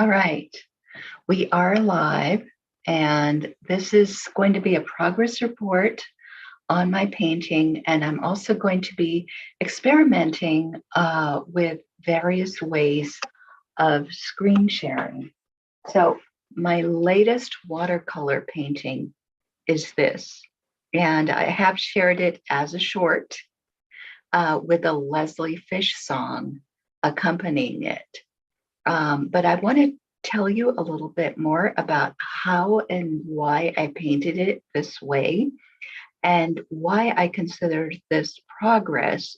All right, we are live, and this is going to be a progress report on my painting. And I'm also going to be experimenting with various ways of screen sharing. So, my latest watercolor painting is this, and I have shared it as a short with a Leslie Fish song accompanying it. But I want to tell you a little bit more about how and why I painted it this way and why I considered this progress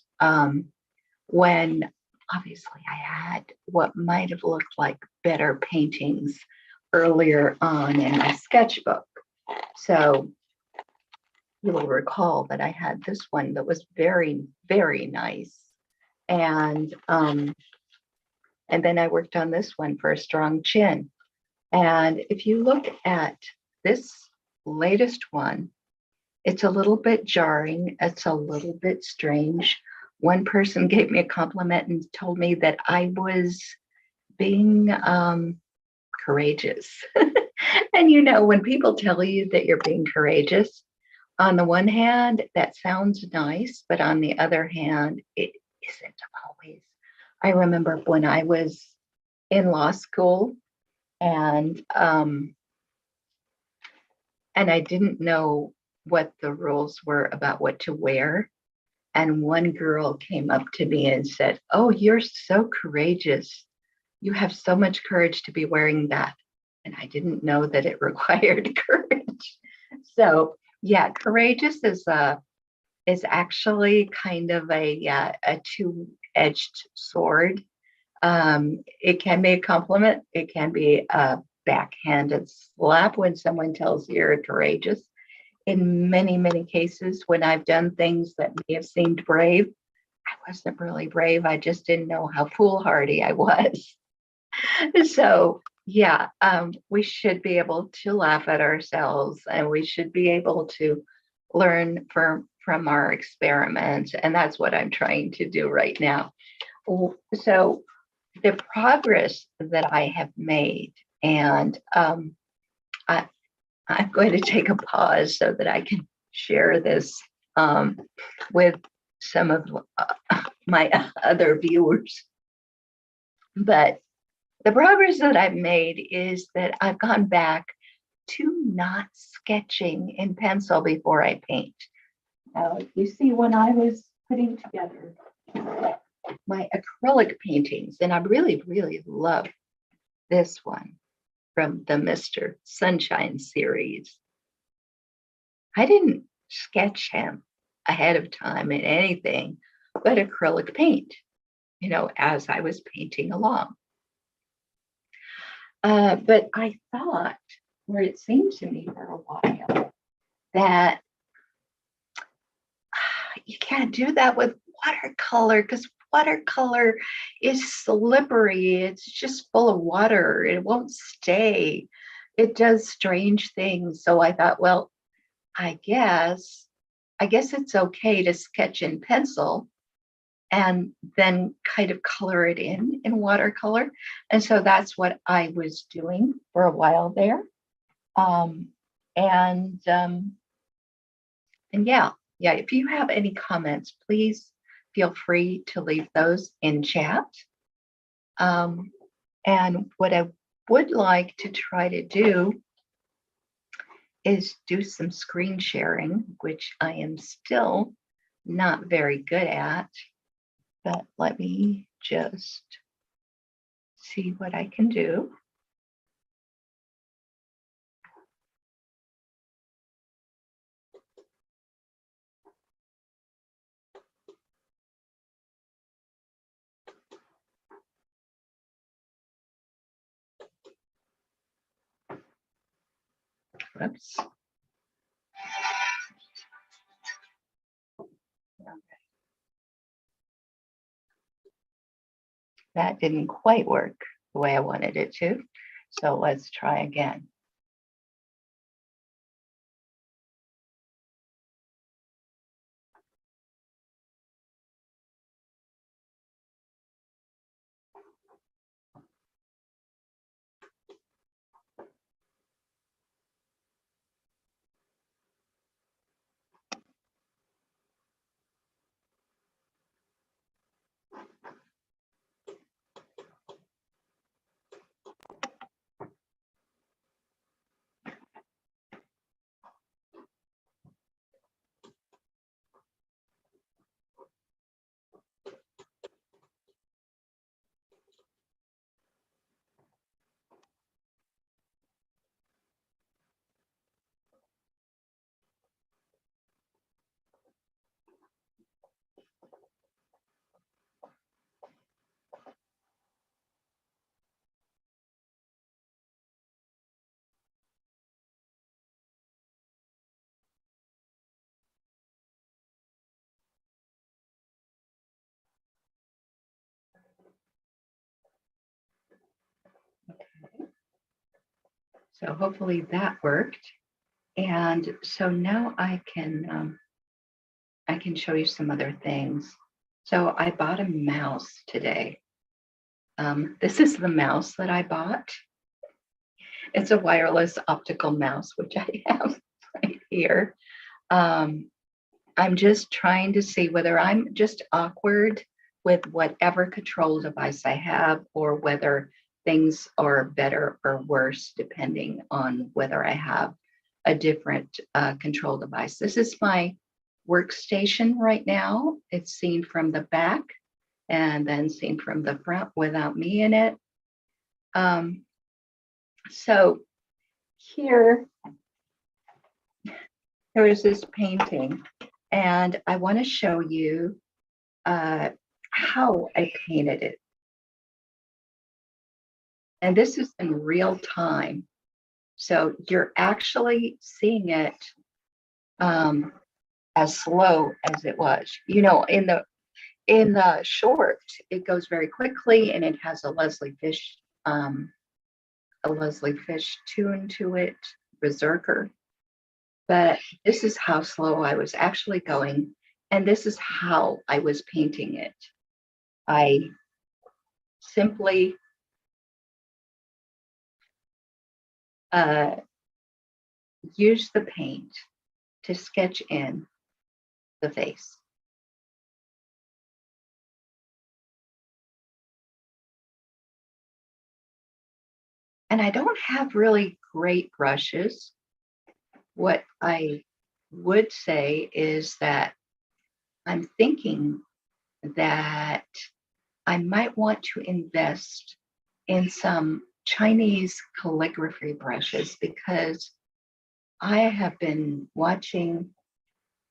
when obviously I had what might have looked like better paintings earlier on in my sketchbook. So you will recall that I had this one that was very, very nice. And then I worked on this one for a strong chin. And if you look at this latest one, it's a little bit jarring. It's a little bit strange. One person gave me a compliment and told me that I was being courageous. And you know, when people tell you that you're being courageous, on the one hand, that sounds nice, but on the other hand, it isn't always. I remember when I was in law school and I didn't know what the rules were about what to wear. And one girl came up to me and said, "Oh, you're so courageous. You have so much courage to be wearing that." And I didn't know that it required courage. So yeah, courageous is actually kind of a two-edged sword. It can be a compliment. It can be a backhanded slap when someone tells you you're courageous. In many, many cases, when I've done things that may have seemed brave, I wasn't really brave. I just didn't know how foolhardy I was. So, yeah, we should be able to laugh at ourselves, and we should be able to learn from our experiments. And that's what I'm trying to do right now. So, the progress that I have made, and I, I'm going to take a pause so that I can share this with some of my other viewers. But the progress that I've made is that I've gone back to not sketching in pencil before I paint. Now, you see, when I was putting together my acrylic paintings, and I really, really love this one from the Mr. Sunshine series. I didn't sketch him ahead of time in anything but acrylic paint, you know, as I was painting along. But I thought, or it seemed to me for a while, that you can't do that with watercolor because watercolor is slippery. It's just full of water. It won't stay. It does strange things. So I thought, well, I guess it's okay to sketch in pencil and then kind of color it in watercolor. And so that's what I was doing for a while there. Um, and um, and yeah, if you have any comments, please feel free to leave those in chat. And what I would like to try to do is do some screen sharing, which I am still not very good at, but let me just see what I can do. Whoops. That didn't quite work the way I wanted it to. So let's try again. So hopefully that worked. And so now I can show you some other things. So I bought a mouse today. This is the mouse that I bought. It's a wireless optical mouse, which I have right here. I'm just trying to see whether I'm just awkward with whatever control device I have, or whether things are better or worse depending on whether I have a different control device. This is my workstation right now. It's seen from the back and then seen from the front without me in it. So here, there is this painting, and I want to show you how I painted it. And this is in real time. So you're actually seeing it as slow as it was. You know, in the short, it goes very quickly, and it has a Leslie Fish tune to it, Berserker. But this is how slow I was actually going, and this is how I was painting it. I simply use the paint to sketch in the face. And I don't have really great brushes. What I would say is that I'm thinking that I might want to invest in some Chinese calligraphy brushes, because I have been watching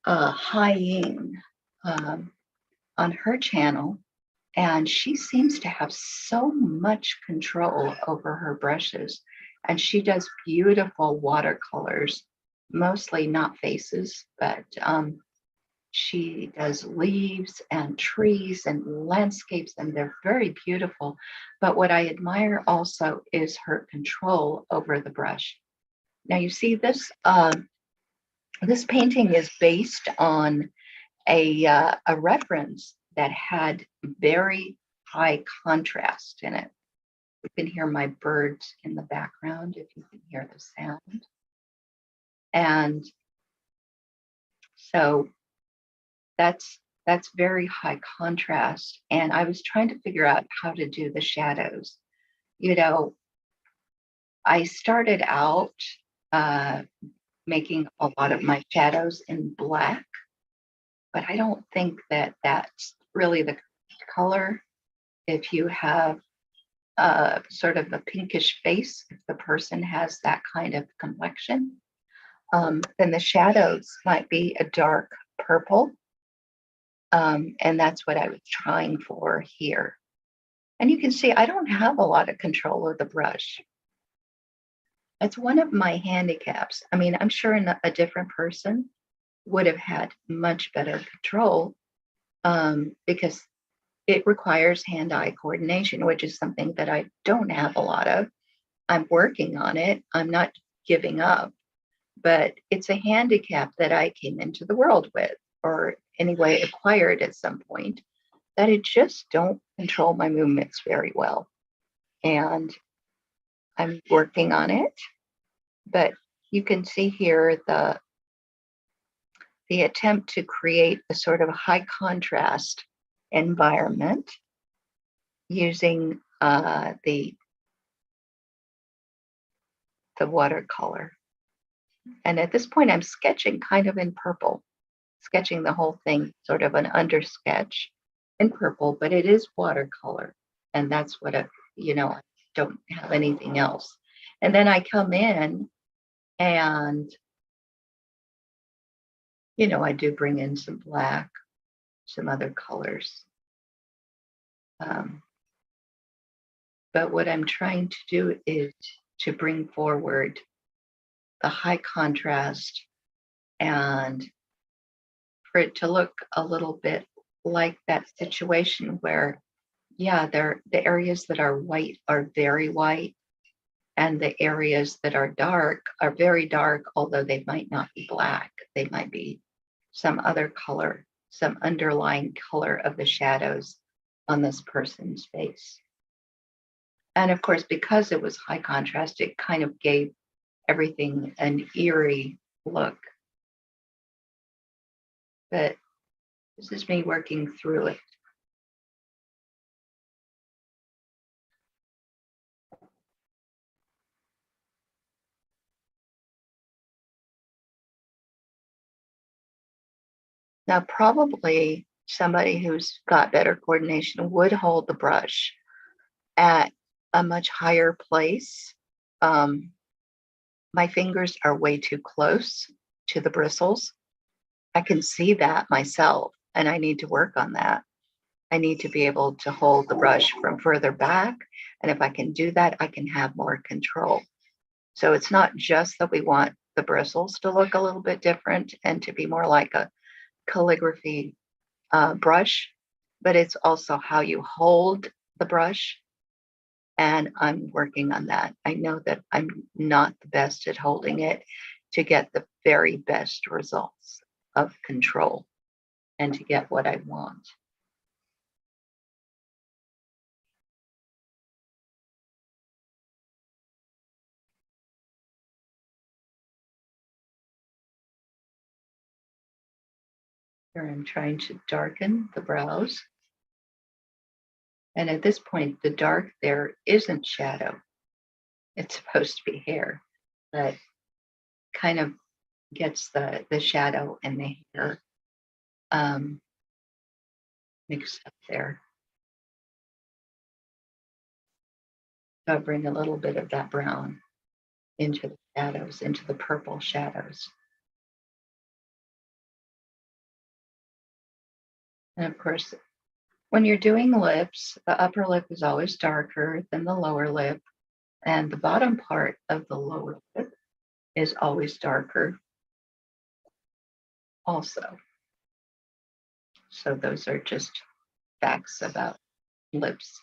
Hai Ying on her channel, and she seems to have so much control over her brushes. And she does beautiful watercolors, mostly not faces, but she does leaves and trees and landscapes, and they're very beautiful. But what I admire also is her control over the brush. Now you see this, this painting is based on a reference that had very high contrast in it. You can hear my birds in the background if you can hear the sound. And so that's very high contrast. And I was trying to figure out how to do the shadows. You know, I started out making a lot of my shadows in black, but I don't think that that's really the color. If you have sort of a pinkish face, if the person has that kind of complexion, then the shadows might be a dark purple. And that's what I was trying for here. And you can see I don't have a lot of control of the brush. It's one of my handicaps. I mean, I'm sure a different person would have had much better control, because it requires hand-eye coordination, which is something that I don't have a lot of. I'm working on it. I'm not giving up, but it's a handicap that I came into the world with, or anyway acquired at some point, that I just don't control my movements very well. And I'm working on it, but you can see here the attempt to create a sort of high contrast environment using the watercolor. And at this point, I'm sketching kind of in purple, sketching the whole thing, sort of an under sketch in purple, but it is watercolor. And that's what I don't have anything else. And then I come in and, I do bring in some black, some other colors. But what I'm trying to do is to bring forward the high contrast, and for it to look a little bit like that situation where, yeah, the areas that are white are very white, And the areas that are dark are very dark, although they might not be black. They might be some other color, some underlying color of the shadows on this person's face. And of course, because it was high contrast, it kind of gave everything an eerie look. But this is me working through it. Now, probably somebody who's got better coordination would hold the brush at a much higher place. My fingers are way too close to the bristles. I can see that myself, and I need to work on that. I need to be able to hold the brush from further back. And if I can do that, I can have more control. So it's not just that we want the bristles to look a little bit different and to be more like a calligraphy brush, but it's also how you hold the brush. And I'm working on that. I know that I'm not the best at holding it to get the very best results of control and to get what I want. Here I'm trying to darken the brows. And at this point, the dark there isn't shadow. It's supposed to be hair, but kind of gets the shadow and the hair mixed up there. So I bring a little bit of that brown into the shadows, into the purple shadows. And of course, when you're doing lips, the upper lip is always darker than the lower lip, and the bottom part of the lower lip is always darker also. So those are just facts about lips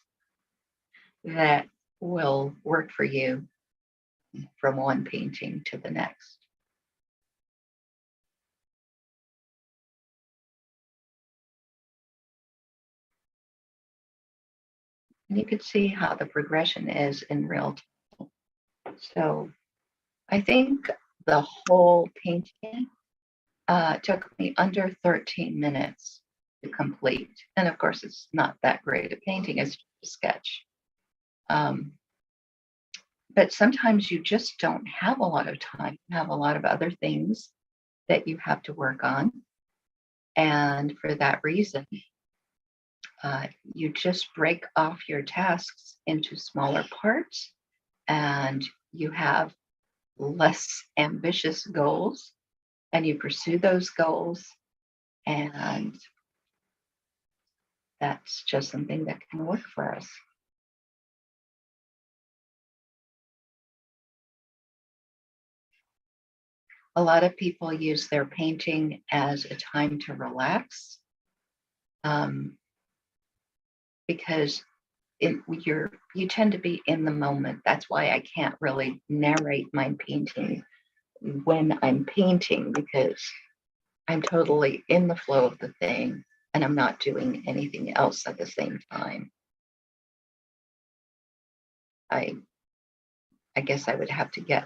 that will work for you from one painting to the next. And you can see how the progression is in real time. So I think the whole painting took me under 13 minutes to complete. And of course, it's not that great a painting, it's just a sketch. But sometimes you just don't have a lot of time. You have a lot of other things that you have to work on. And for that reason, you just break off your tasks into smaller parts and you have less ambitious goals and you pursue those goals. And that's just something that can work for us. A lot of people use their painting as a time to relax because you tend to be in the moment. That's why I can't really narrate my painting when I'm painting because I'm totally in the flow of the thing and I'm not doing anything else at the same time. I guess I would have to get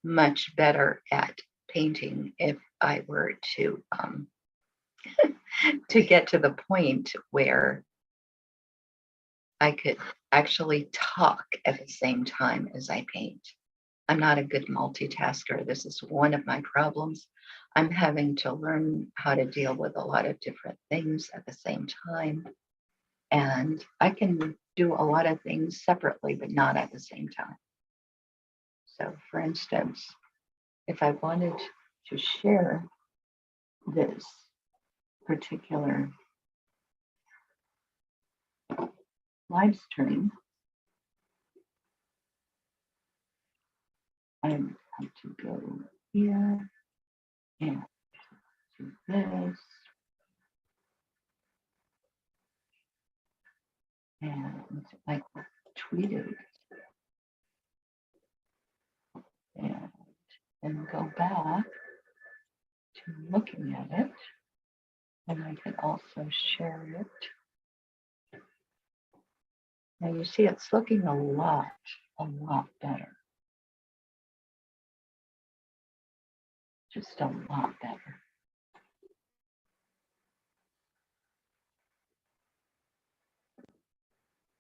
much better at painting if I were to get to the point where I could actually talk at the same time as I paint. I'm not a good multitasker. This is one of my problems. I'm having to learn how to deal with a lot of different things at the same time. And I can do a lot of things separately, but not at the same time. So, for instance, if I wanted to share this particular live stream, I have to go here and do this and I tweeted and go back to looking at it. And I can also share it. Now you see it's looking a lot better. Just a lot better.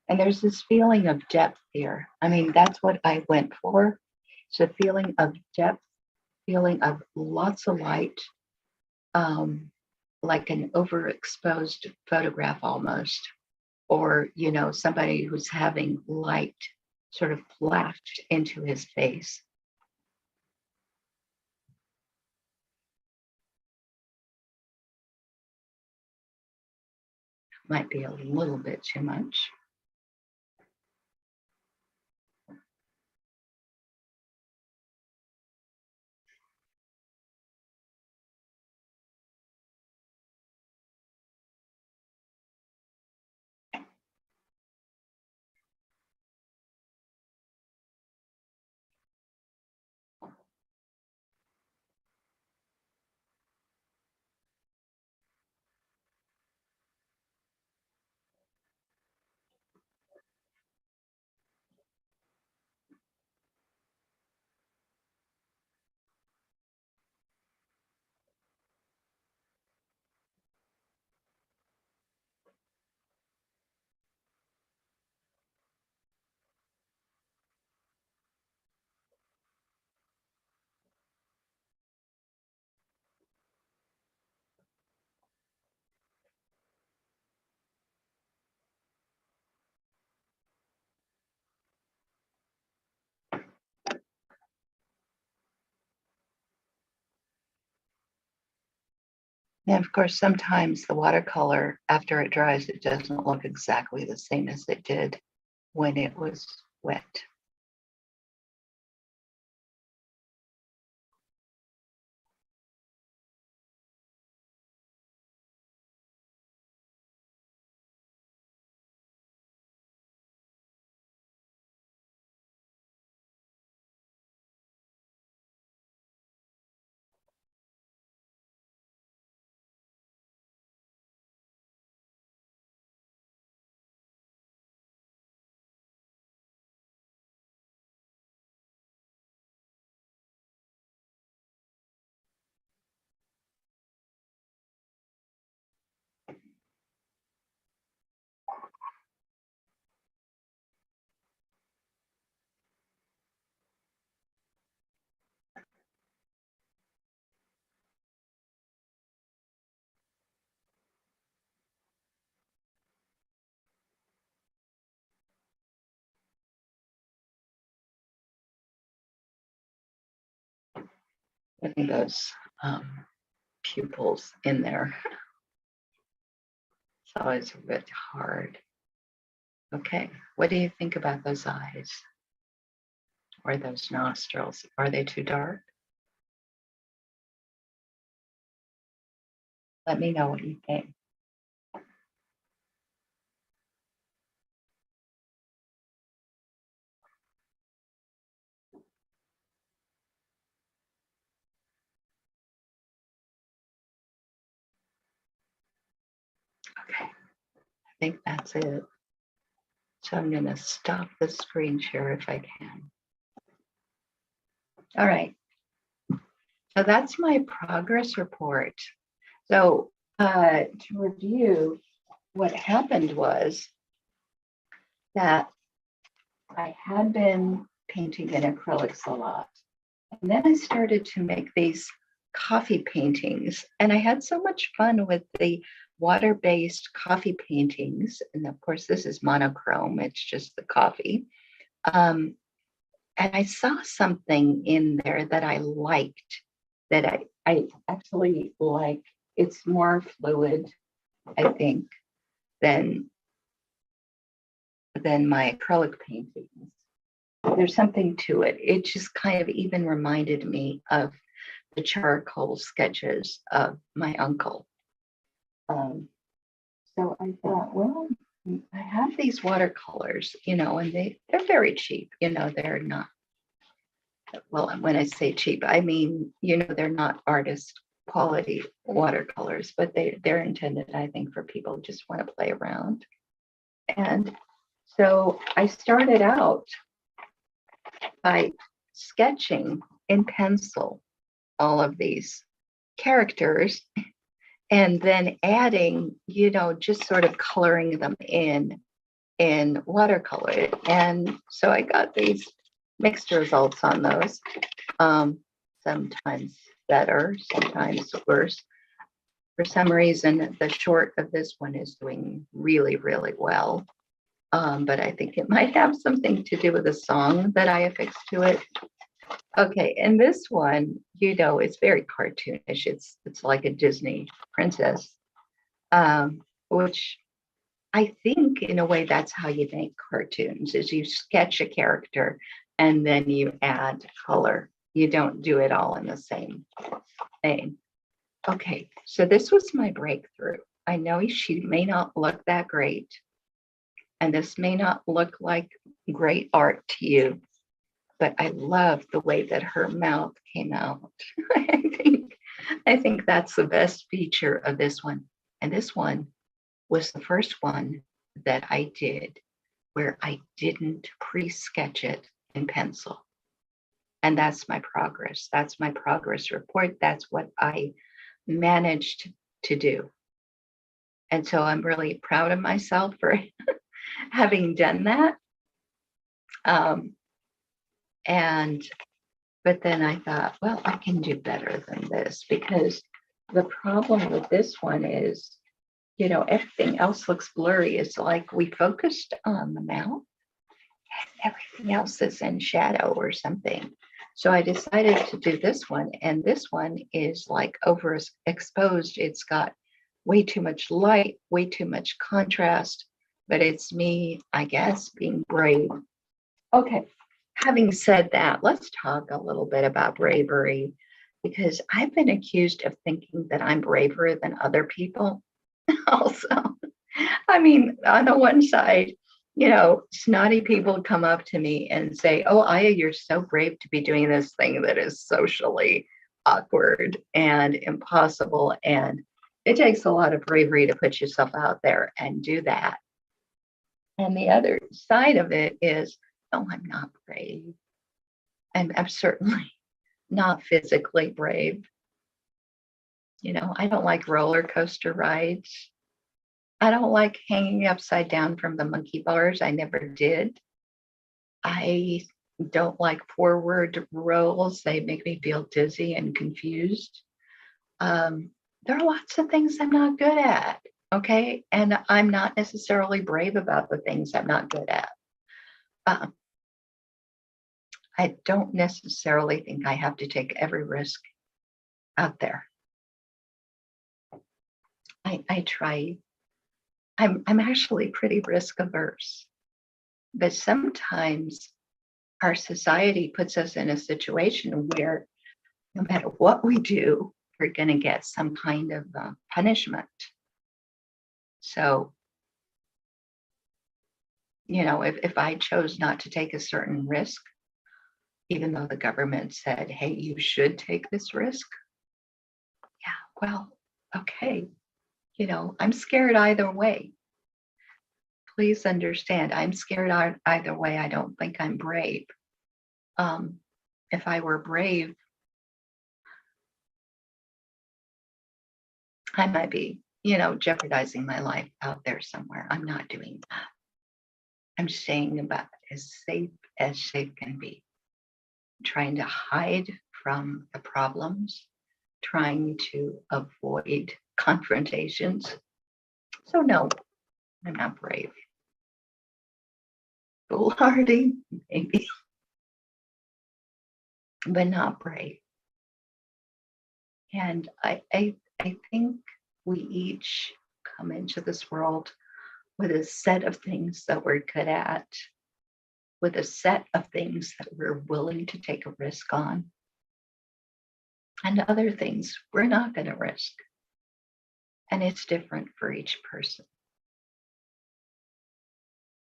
And there's this feeling of depth here. I mean, that's what I went for. It's a feeling of depth, feeling of lots of light, like an overexposed photograph almost, or, you know, somebody who's having light sort of flashed into his face. Might be a little bit too much. And of course, sometimes the watercolor, after it dries, it doesn't look exactly the same as it did when it was wet. Getting those pupils in there. It's always a bit hard. Okay, what do you think about those eyes or those nostrils? Are they too dark? Let me know what you think. Okay, I think that's it. So I'm going to stop the screen share if I can. All right. So that's my progress report. So to review, what happened was that I had been painting in acrylics a lot. And then I started to make these coffee paintings. And I had so much fun with the water-based coffee paintings. And of course, this is monochrome. It's just the coffee. And I saw something in there that I liked, that I actually like. It's more fluid, I think, than my acrylic paintings. There's something to it. It just kind of even reminded me of the charcoal sketches of my uncle. So I thought, well, I have these watercolors, you know, and they're very cheap, you know, they're not Well, when I say cheap, I mean, they're not artist quality watercolors, but they're intended, I think, for people who just want to play around. And so I started out by sketching in pencil all of these characters and then adding, just sort of coloring them in watercolor. And so I got these mixed results on those. Sometimes better, sometimes worse. For some reason, the short of this one is doing really, really well. But I think it might have something to do with the song that I affixed to it. Okay, and this one, it's very cartoonish. It's like a Disney princess, which I think in a way that's how you make cartoons, is you sketch a character and then you add color. You don't do it all in the same thing. Okay, so this was my breakthrough. I know she may not look that great, and this may not look like great art to you, but I love the way that her mouth came out. I think that's the best feature of this one. And this one was the first one that I did where I didn't pre-sketch it in pencil. And that's my progress. That's my progress report. That's what I managed to do. And so I'm really proud of myself for having done that. But then I thought, well, I can do better than this, because the problem with this one is, everything else looks blurry. It's like we focused on the mouth and everything else is in shadow or something. So I decided to do this one, and this one is like overexposed. It's got way too much light, way too much contrast, but it's me, I guess, being brave. Okay, having said that, let's talk a little bit about bravery, because I've been accused of thinking that I'm braver than other people also. I mean, on the one side, snotty people come up to me and say, "Oh, Aya, you're so brave to be doing this thing that is socially awkward and impossible. And it takes a lot of bravery to put yourself out there and do that." And the other side of it is, "No, I'm not brave. I'm certainly not physically brave. I don't like roller coaster rides. I don't like hanging upside down from the monkey bars. I never did. I don't like forward rolls. They make me feel dizzy and confused. There are lots of things I'm not good at. Okay. And I'm not necessarily brave about the things I'm not good at. I don't necessarily think I have to take every risk out there. I try. I'm actually pretty risk averse, but sometimes our society puts us in a situation where no matter what we do, we're going to get some kind of punishment. So, if I chose not to take a certain risk, even though the government said, "Hey, you should take this risk," yeah, well, okay, I'm scared either way. Please understand, I'm scared either way. I don't think I'm brave. If I were brave, I might be, jeopardizing my life out there somewhere. I'm not doing that. I'm staying about as safe can be. Trying to hide from the problems, trying to avoid confrontations. So no, I'm not brave. Foolhardy, maybe, but not brave. And I think we each come into this world with a set of things that we're good at, with a set of things that we're willing to take a risk on, and other things we're not going to risk. And it's different for each person.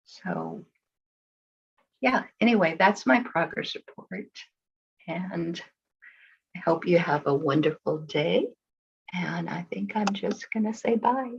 So, yeah, anyway, that's my progress report. And I hope you have a wonderful day. And I think I'm just going to say bye.